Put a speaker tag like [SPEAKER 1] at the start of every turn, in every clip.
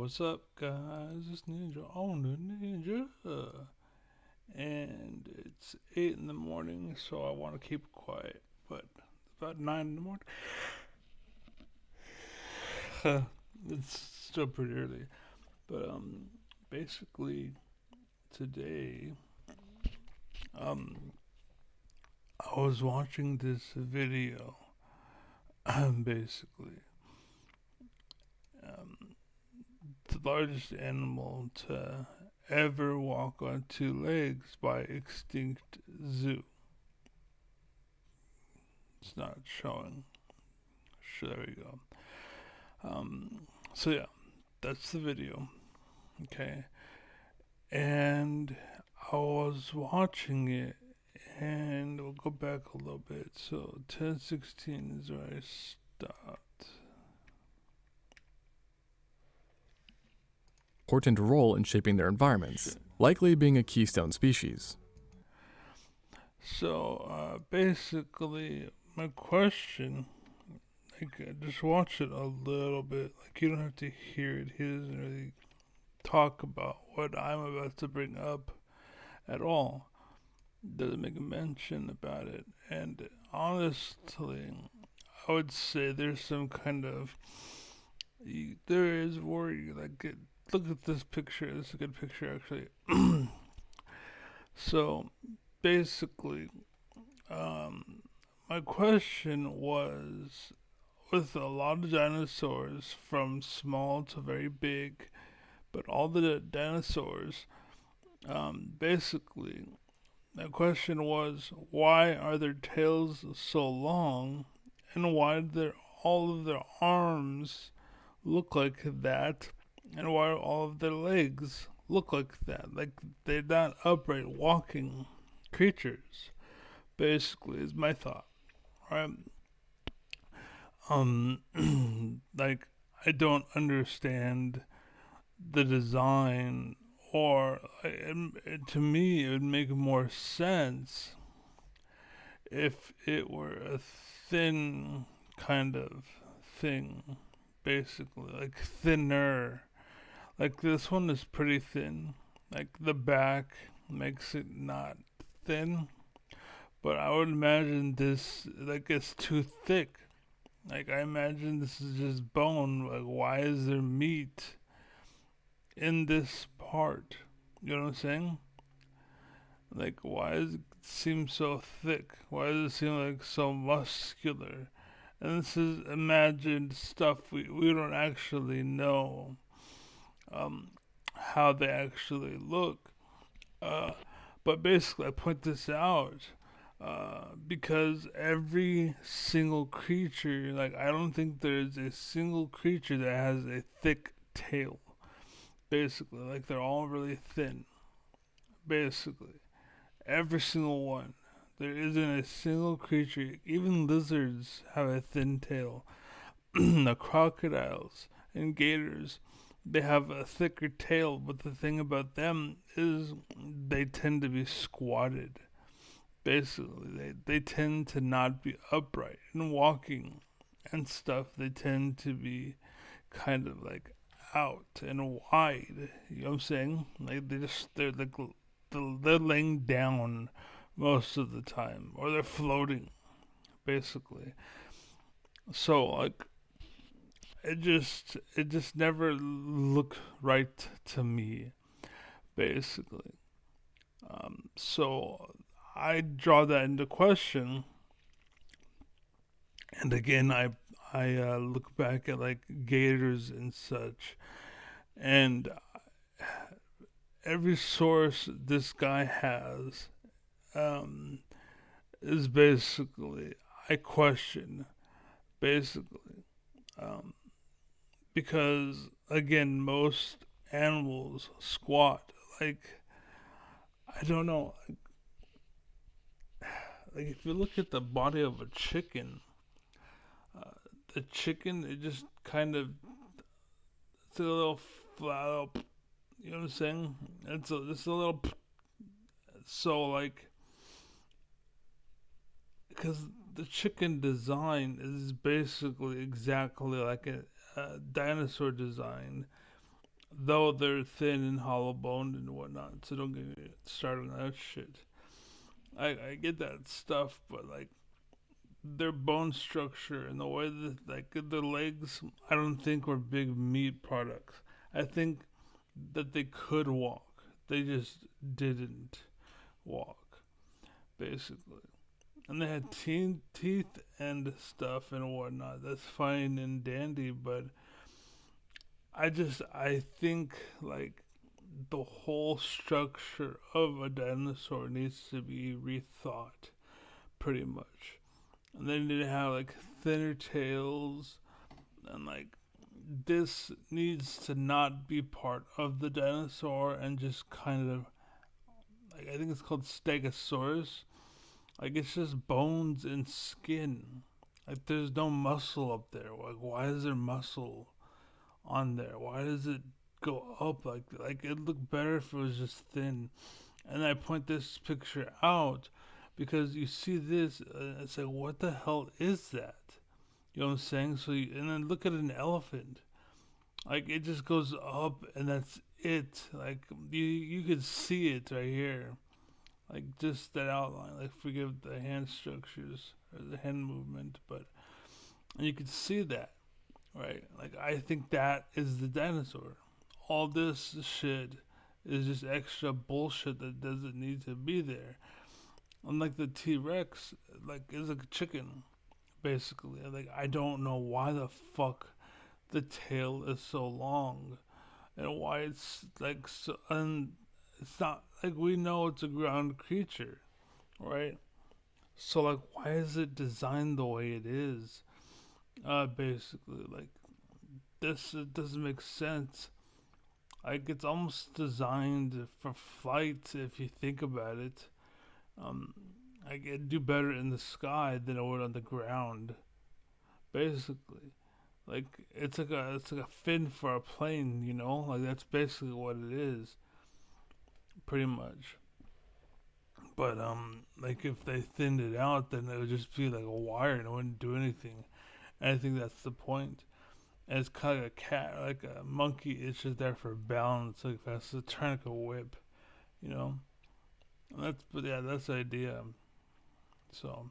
[SPEAKER 1] What's up, guys? It's Ninja on the Ninja. And it's 8 in the morning, so I want to keep it quiet. But it's about 9 in the morning. It's still pretty early. But, basically, today, um, I was watching this video. Basically, um, the largest animal to ever walk on two legs by extinct zoo. It's not showing. Sure, there we go. So yeah, that's the video. Okay, and I was watching it, and we'll go back a little bit. So 10:16 is where I stopped.
[SPEAKER 2] Important role in shaping their environments,
[SPEAKER 1] Shit.
[SPEAKER 2] likely being a keystone species.
[SPEAKER 1] So basically, my question, just watch it a little bit. Like you don't have to hear it. He doesn't really talk about what I'm about to bring up at all. Doesn't make a mention about it. And honestly, I would say there's some kind of there is worry. Look at this picture. This is a good picture actually. So basically, um, my question was with a lot of dinosaurs from small to very big, but all the dinosaurs, basically, the question was why are their tails so long, and why do all of their arms look like that, and why all of their legs look like that? Like they're not upright walking creatures. Basically, is my thought. Right? Like I don't understand the design, or to me, it would make more sense if it were a thin kind of thing, basically, like thinner. Like this one is pretty thin. Like the back makes it not thin, but I would imagine this like it's too thick. Like I imagine this is just bone. Like why is there meat in this part? You know what I'm saying? Like why does it seem so thick? Why does it seem like so muscular? And this is imagined stuff. We don't actually know um, how they actually look. Uh, but basically, I point this out because every single creature, like, I don't think there's a single creature that has a thick tail. Basically, like, they're all really thin. Basically, every single one. There isn't a single creature, even lizards have a thin tail. The crocodiles and gators, they have a thicker tail, but the thing about them is they tend to be squatted. Basically, they tend to not be upright and walking and stuff. They tend to be kind of like out and wide. You know what I'm saying? Like they're laying down most of the time, or they're floating, basically. So like it just never looked right to me, basically. So I draw that into question, and again I look back at like gators and such, and every source this guy has um, is basically I question basically um, because again most animals squat like I don't know like if you look at the body of a chicken, uh, the chicken it just kind of it's a little flat up. You know what I'm saying? It's a little so like because the chicken design is basically exactly like a dinosaur design. though they're thin and hollow boned and whatnot. So don't get me started on that shit. I get that stuff, but like their bone structure and the way that like the legs, I don't think were big meat products. I think that they could walk. They just didn't walk, basically. And they had teeth and stuff and whatnot. That's fine and dandy, but I think like the whole structure of a dinosaur needs to be rethought, pretty much. And they need to have like thinner tails, and like this needs to not be part of the dinosaur and just kind of like I think it's called Stegosaurus. Like it's just bones and skin. Like there's no muscle up there. Like why is there muscle on there? Why does it go up like it'd look better if it was just thin? And I point this picture out because you see this. It's like what the hell is that? You know what I'm saying? And then look at an elephant. Like it just goes up and that's it. Like you could see it right here. Like just that outline. Like forgive the hand structures or the hand movement, but and you could see that, right? Like I think that is the dinosaur. All this shit is just extra bullshit that doesn't need to be there. Unlike the T Rex, like is a chicken basically. Like I don't know why the fuck the tail is so long and why it's like so, and it's not like we know it's a ground creature, right? So like why is it designed the way it is? Basically like this it doesn't make sense. Like it's almost designed for flight if you think about it. Um, like it'd do better in the sky than it would on the ground. Basically, like it's like a fin for a plane, you know. Like that's basically what it is, pretty much. But like if they thinned it out, then it would just be like a wire and it wouldn't do anything. And I think that's the point. And it's kind of like a cat, like a monkey. It's just there for balance, like that's a trying like a whip, you know. And that's but yeah, that's the idea. So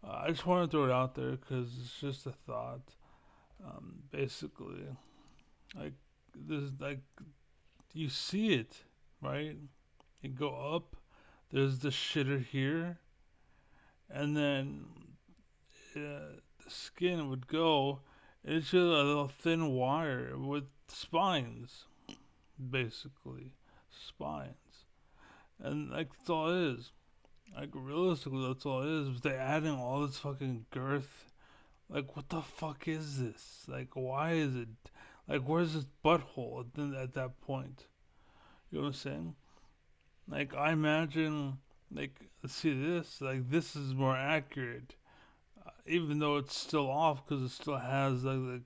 [SPEAKER 1] I just want to throw it out there because it's just a thought. Basically, like there's like you see it, right? You go up. There's the shitter here, and then the skin would go. It's just a little thin wire with spines, basically spines, and like that's all it is. Like realistically, that's all it is. But they adding all this fucking girth. Like what the fuck is this? Like why is it? Like where's this butthole at that point? You know what I'm saying? Like I imagine, like see this, like this is more accurate, even though it's still off because it still has like the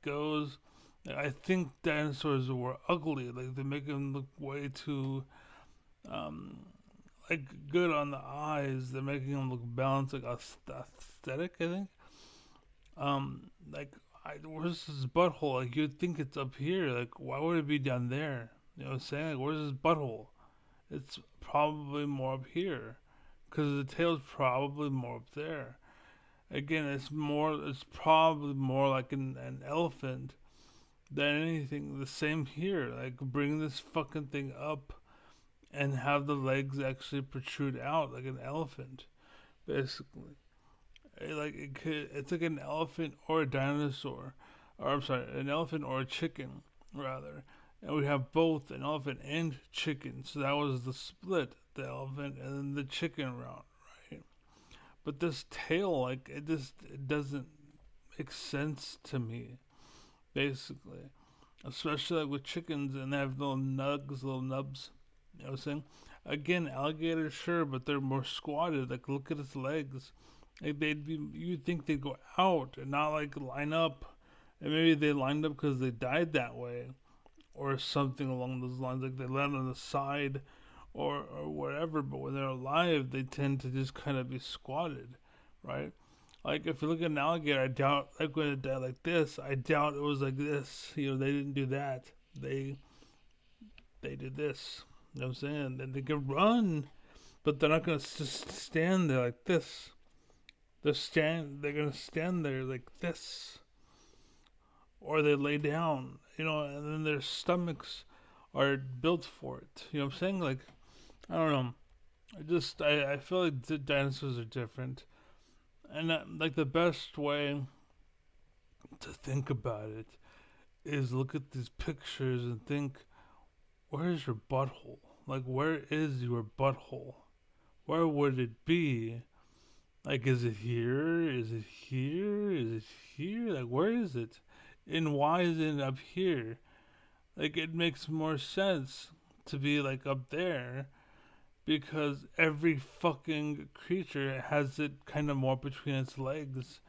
[SPEAKER 1] goes. Like, I think dinosaurs were ugly. Like they make them look way too um like good on the eyes. They're making them look balanced, like aesthetic. I think. Like where's this butthole? Like you'd think it's up here. Like why would it be down there? You know what I'm saying? Like where's this butthole? It's probably more up here because the tail's probably more up there. Again, it's more. It's probably more like an elephant than anything. The same here. Like bring this fucking thing up and have the legs actually protrude out like an elephant, basically. Like it could. It's like an elephant or a dinosaur, or I'm sorry, an elephant or a chicken rather. And we have both an elephant and chicken. So that was the split, the elephant and then the chicken round, right? But this tail, like it doesn't make sense to me, basically. Especially like with chickens and they have little nugs, little nubs. You know what I'm saying? Again, alligators, sure, but they're more squatted. Like look at its legs. Like they'd be, you'd think they'd go out and not like line up. And maybe they lined up because they died that way, or something along those lines. Like they land on the side, or whatever. But when they're alive, they tend to just kind of be squatted, right? Like if you look at an alligator, I doubt like when it died like this. I doubt it was like this. You know, they didn't do that. They they did this. You know what I'm saying? And they can run, but they're not gonna just stand there like this. They're gonna stand there like this, or they lay down. You know, and then their stomachs are built for it. You know what I'm saying? Like, I don't know. I feel like the dinosaurs are different, and like the best way to think about it is look at these pictures and think, where is your butthole? Like, where is your butthole? Where would it be? Like, is it here? Is it here? Is it here? Like, where is it? And why is it up here? Like, it makes more sense to be, like, up there because every fucking creature has it kind of more between its legs.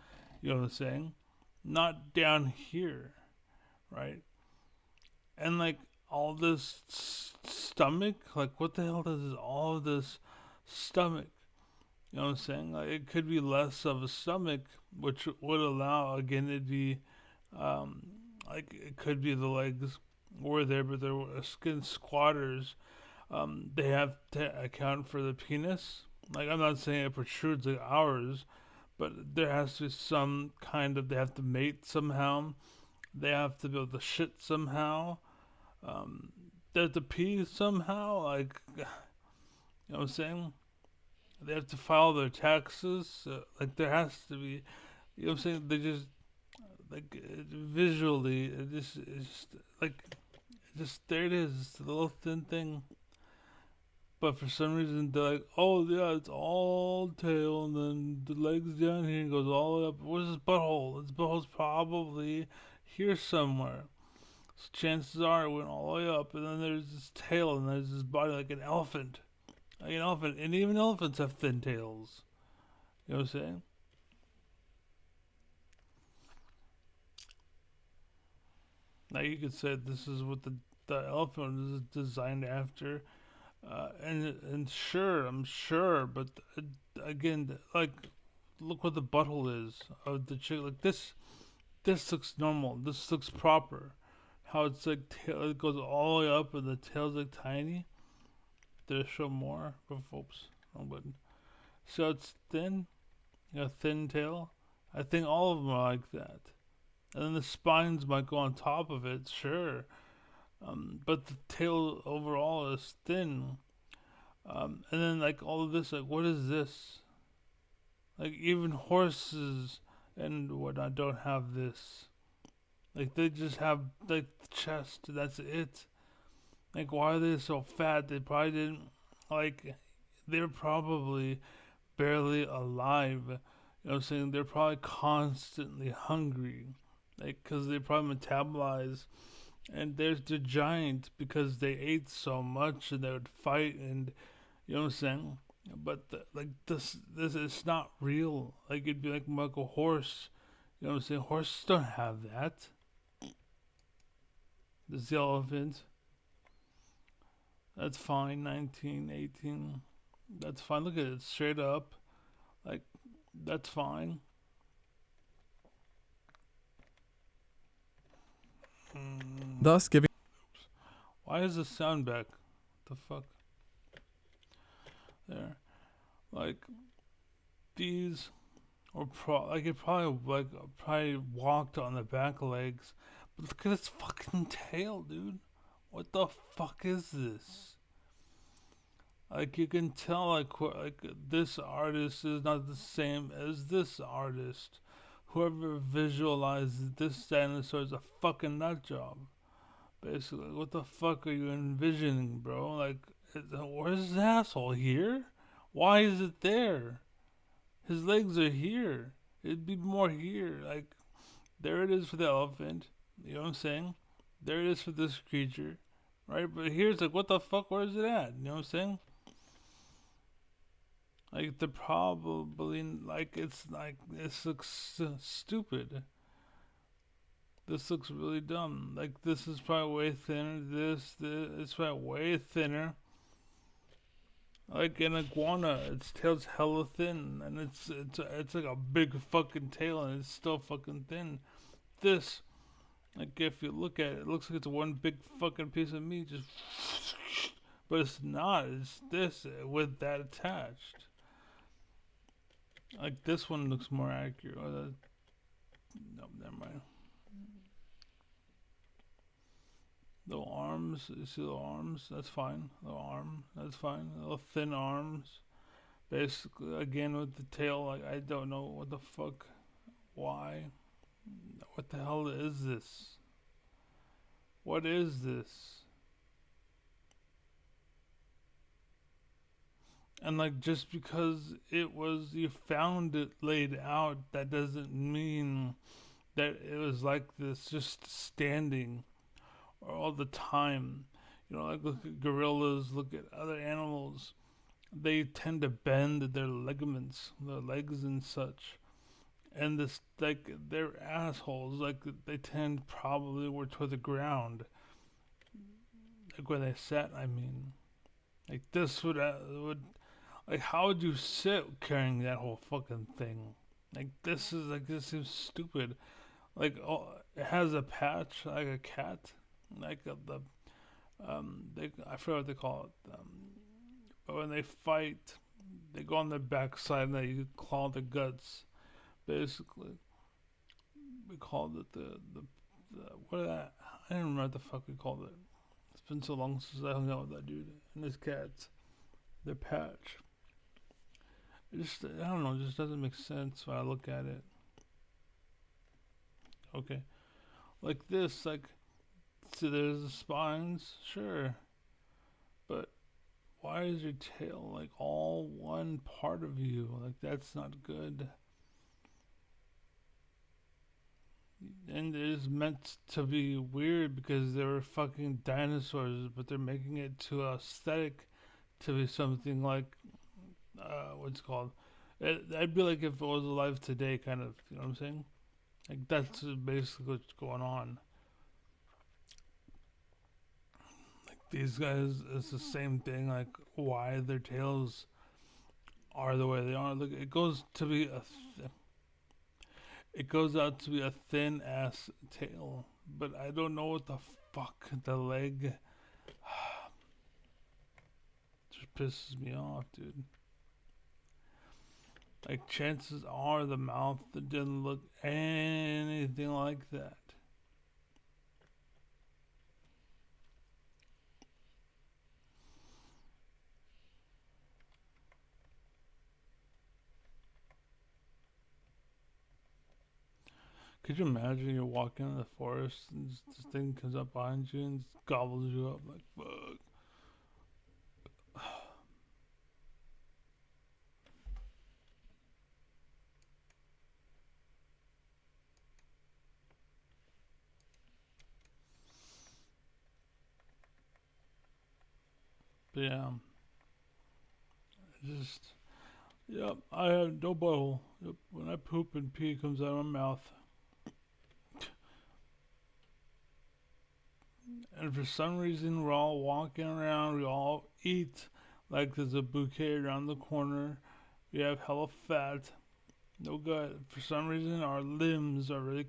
[SPEAKER 1] You know what I'm saying? Not down here, right? And, like, all this stomach, like, what the hell does all of this stomach? You know what I'm saying? Like, it could be less of a stomach, which would allow again it be, um, like it could be the legs were there, but there were skin squatters. They have to account for the penis. Like I'm not saying it protrudes like ours, but there has to be some kind of. They have to mate somehow. They have to be able to shit somehow. Um, they have to pee somehow. Like you know what I'm saying? They have to file their taxes. Like there has to be, you know what I'm saying? They just like visually, it's just like just there it is, the little thin thing. But for some reason they're like, oh yeah, it's all tail, and then the legs down here and goes all the way up. Where's his butthole? His butthole's probably here somewhere. So chances are it went all the way up, and then there's this tail, and there's this body like an elephant. Like an elephant, and even elephants have thin tails. You know what I'm saying? Now you could say this is what the elephant is designed after, and sure, I'm sure, but again, like look what the butthole is of the chick. Like this looks normal. This looks proper. How it's like it goes all the way up and the tail's like tiny. Did I show more? Oops, wrong button. So it's thin, a thin tail. I think all of them are like that. And then the spines might go on top of it, sure. But the tail overall is thin. And then like all of this, like what is this? Like even horses and whatnot don't have this. Like they just have like the chest. That's it. Like why are they so fat? They probably didn't like. They're probably barely alive. You know what I'm saying? They're probably constantly hungry. Like, because they probably metabolize. And there's the giant because they ate so much and they would fight and you know what I'm saying? But like this is not real. Like it'd be like a horse. You know what I'm saying? Horses don't have that. This is the elephant. That's fine. 19, 18. That's fine. Look at it straight up. Like that's fine. Mm,
[SPEAKER 2] thus giving
[SPEAKER 1] why is the sound back? The fuck? There. Like these or like it probably walked on the back legs. But look at its fucking tail, dude. What the fuck is this? Like you can tell, like this artist is not the same as this artist. Whoever visualized this dinosaur is a fucking nut job. Basically, what the fuck are you envisioning, bro? Like, where's his asshole here? Why is it there? His legs are here. It'd be more here. Like, there it is for the elephant. You know what I'm saying? There it is for this creature. Right? But here's like, what the fuck? Where is it at? You know what I'm saying? Like, the probably, like, this looks stupid. This looks really dumb. Like, this is probably way thinner. It's probably way thinner. Like an iguana, its tail's hella thin, and it's like a big fucking tail, and it's still fucking thin. This Like if you look at it, it looks like it's one big fucking piece of meat, just. But it's not. It's this with that attached. Like this one looks more accurate. No, never mind. Little arms. You see the arms? That's fine. Little arm. That's fine. Little thin arms. Basically, again with the tail. Like I don't know what the fuck. Why? What the hell is this? What is this? And like just because it was you found it laid out, that doesn't mean that it was like this just standing or all the time. You know, like look at gorillas, look at other animals. They tend to bend their ligaments, their legs and such. And this, like, they're assholes. Like, they tend probably were toward the ground. Like, where they sat, I mean. Like, this would like, how would you sit carrying that whole fucking thing? Like, this seems stupid. Like, oh, it has a patch, like a cat. Like, I forget what they call it. But when they fight, they go on their backside and they claw the guts, basically. We called it the what that? I don't remember what the fuck we called it. It's been so long since I hung out with that dude and his cats. Their patch. It just I don't know. It just doesn't make sense when I look at it. Okay, like this, like so there's the spines, sure, but why is your tail like all one part of you? Like that's not good. And it is meant to be weird because they were fucking dinosaurs, but they're making it too aesthetic to be something like what's it called? That'd be like if it was alive today, kind of. You know what I'm saying? Like that's basically what's going on. Like these guys, it's the same thing. Like why their tails are the way they are. Look, it goes out to be a thin ass tail, but I don't know what the fuck the leg just pisses me off, dude. Like chances are the mouth that didn't look anything like that. Could you imagine you're walking in the forest and this thing comes up behind you and gobbles you up like fuck? But yeah, just yep. I have no butthole. Yep. When I poop and pee, it comes out of my mouth. And for some reason, we're all walking around. We all eat like there's a bouquet around the corner. We have hella fat. No good. For some reason, our limbs are really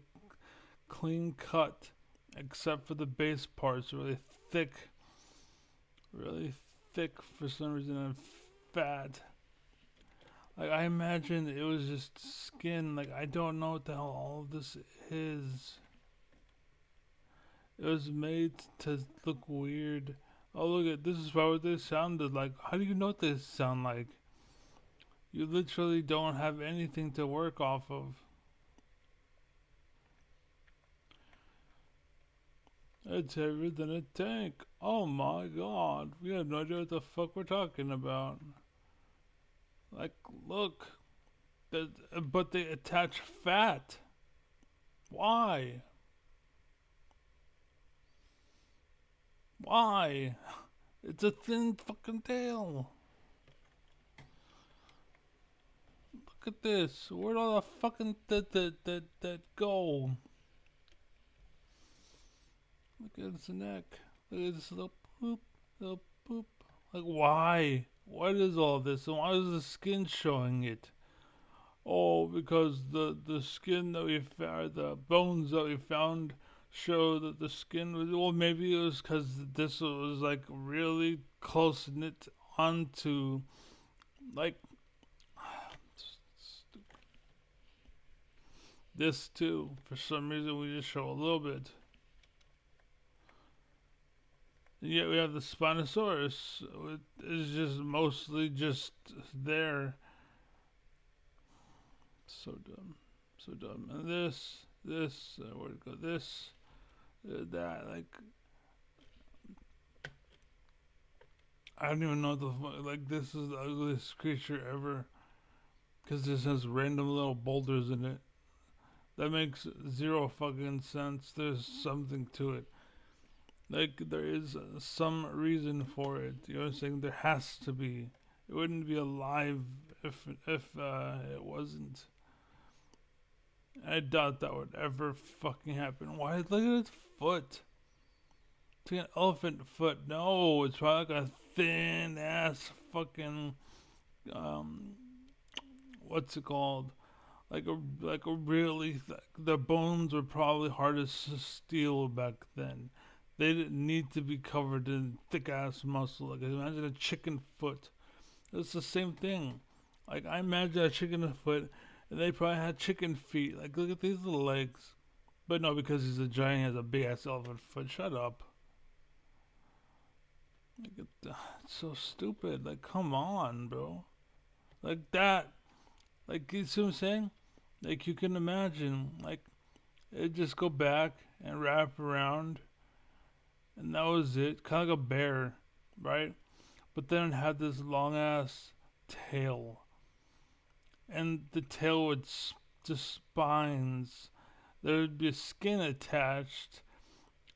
[SPEAKER 1] clean cut, except for the base parts, really thick, really thick for some reason, and fat. Like I imagine it was just skin. Like I don't know what the hell all of this is. It was made to look weird. Oh look at this is what they sounded like. How do you know what they sound like? You literally don't have anything to work off of. It's heavier than a tank. Oh my god. We have no idea what the fuck we're talking about. Like, look. But they attach fat. Why? Why? It's a thin fucking tail. Look at this. Where'd all the fucking that go? Look at his neck. Look at this little poop. Like why? What is all this? And why is the skin showing it? Oh, because the skin that we found, the bones that we found, show that the skin was, well, maybe it was because this was like really close knit onto, like, this too. For some reason, we just show a little bit. And yet we have the Spinosaurus. It's just mostly just there. So dumb. So dumb. And where'd it go? This, that. Like, I don't even know what the fuck. Like, this is the ugliest creature ever. Because this has random little boulders in it. That makes zero fucking sense. There's something to it. Like, there is some reason for it. You know what I'm saying? There has to be. It wouldn't be alive if it wasn't. I doubt that would ever fucking happen. Why? Look at its foot. It's like an elephant foot. No, it's probably like a thin ass fucking um, what's it called? Like a really the bones were probably hard as steel back then. They didn't need to be covered in thick ass muscle. Like imagine a chicken foot. It's the same thing. Like I imagine a chicken foot, and they probably had chicken feet. Like look at these little legs. But no, because he's a giant, he has a big ass elephant foot. Shut up. Like it's so stupid. Like come on, bro. Like that. Like you see what I'm saying? Like you can imagine. Like it just go back and wrap around, and that was it. Kind of like a bear, right? But then it had this long ass tail, and the tail would just spines. There would be skin attached,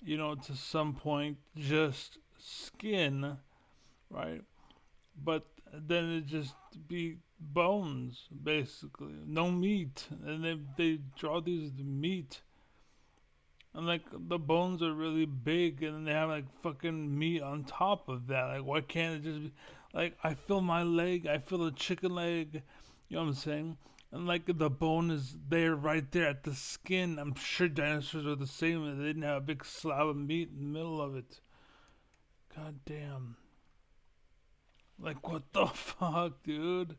[SPEAKER 1] to some point, just skin, right? But then it just be bones, basically, no meat, and they draw these meat. And like the bones are really big, and then they have like fucking meat on top of that. Like, why can't it just be like I feel my leg, I feel a chicken leg, you know what I'm saying? And like the bone is there, right there at the skin. I'm sure dinosaurs are the same. They didn't have a big slab of meat in the middle of it. God damn. Like, what the fuck, dude?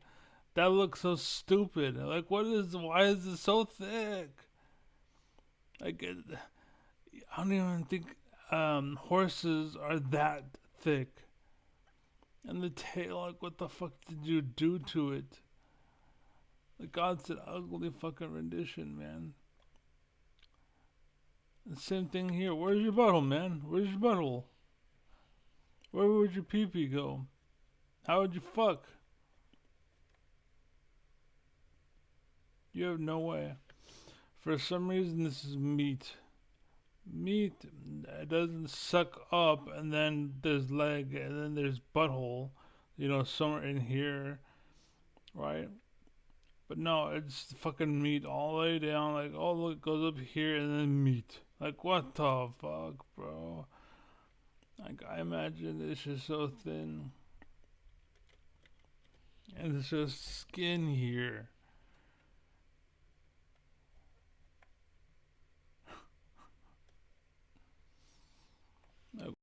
[SPEAKER 1] That looks so stupid. Like, why is it so thick? Like, I don't even think horses are that thick. And the tail, like, what the fuck did you do to it? Like, God's an ugly fucking rendition, man. The same thing here. Where's your butthole, man? Where's your butthole? Where would your pee pee go? How would you fuck? You have no way. For some reason, this is meat. Meat, it doesn't suck up, and then there's leg, and then there's butthole, somewhere in here, right? But no, it's fucking meat all the way down. Like, oh, look, it goes up here, and then meat. Like, what the fuck, bro? Like, I imagine it's just so thin. And it's just skin here.